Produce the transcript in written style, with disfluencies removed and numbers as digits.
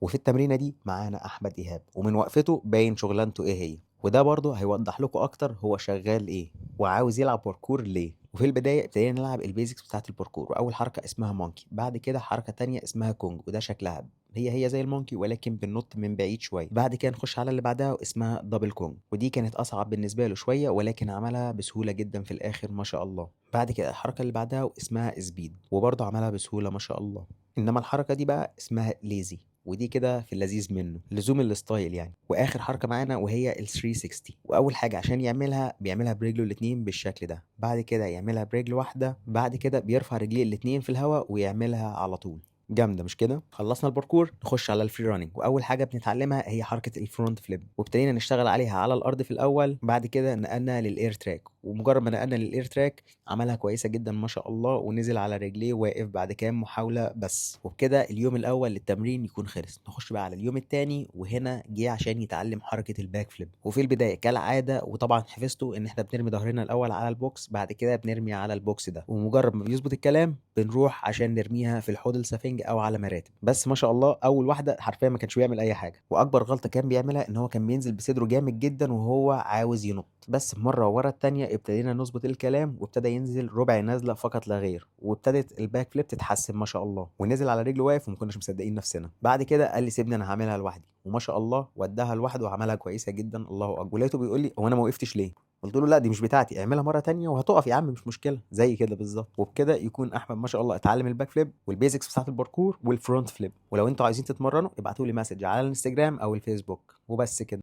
وفي التمرينة دي معانا أحمد إيهاب، ومن وقفته باين شغلانته إيه هي، وده برضه هيوضح لكم أكتر هو شغال إيه وعاوز يلعب باركور ليه. وفي البداية ابتدينا نلعب البيزكس بتاعة الباركور، وأول حركة اسمها مونكي، بعد كده حركة تانية اسمها كونج وده شكلها هي زي المونكي ولكن بننط من بعيد شوية. بعد كده نخش على اللي بعدها واسمها دبل كونج، ودي كانت أصعب بالنسبة له شوية ولكن عملها بسهولة جدا في الآخر ما شاء الله. بعد كده الحركة اللي بعدها واسمها سبيد، وبرضه عملها بسهولة ما شاء الله. إنما الحركة دي بقى اسمها ليزي، ودي كده في اللذيذ منه لزوم الستايل يعني. واخر حركه معانا وهي ال 360، واول حاجه عشان يعملها بيعملها برجله الاتنين بالشكل ده، بعد كده يعملها برجل واحده، بعد كده بيرفع رجليه الاتنين في الهواء ويعملها على طول. جامده مش كده؟ خلصنا الباركور نخش على الفري راننج، واول حاجه بنتعلمها هي حركه الفرونت فليب، وابتدينا نشتغل عليها على الارض في الاول، بعد كده نقلنا للاير تراك، ومجرد ما نقلنا للاير تراك عملها كويسه جدا ما شاء الله، ونزل على رجليه واقف بعد كام محاوله بس. وبكده اليوم الاول للتمرين يكون خلص. نخش بقى على اليوم التاني، وهنا جه عشان يتعلم حركه الباك فليب. وفي البدايه كالعاده وطبعا حفظته ان احنا بنرمي ظهرنا الاول على البوكس، بعد كده بنرمي على البوكس ده، ومجرد ما بيظبط الكلام بنروح عشان نرميها في الحوض السفنج او على مراتب. بس ما شاء الله اول واحده حرفيا ما كانش بيعمل اي حاجه، واكبر غلطه كان بيعملها ان هو كان بينزل بصدره جامد جدا وهو عاوز ينط. بس مره ورا التانيه ابتدينا نظبط الكلام، وابتدى ينزل ربع نازله فقط لا غير، وابتدت الباك فليب تتحسن ما شاء الله، ونزل على رجله واقف وما كناش مصدقين نفسنا. بعد كده قال لي سيبني انا هعملها لوحدي، وما شاء الله وداها لوحده وعملها كويسه جدا الله اكبر. ولقيته بيقول لي هو انا ما وقفتش ليه؟ قلت له لا دي مش بتاعتي، اعملها مره تانية وهتقف يا عم مش مشكله، زي كده بالظبط. وبكده يكون احمد ما شاء الله اتعلم الباك فليب والبيزكس بتاعت الباركور والفرونت فليب. ولو انتوا عايزين تتمرنوا ابعتوا لي مسج على الانستجرام او الفيسبوك، وبس كده.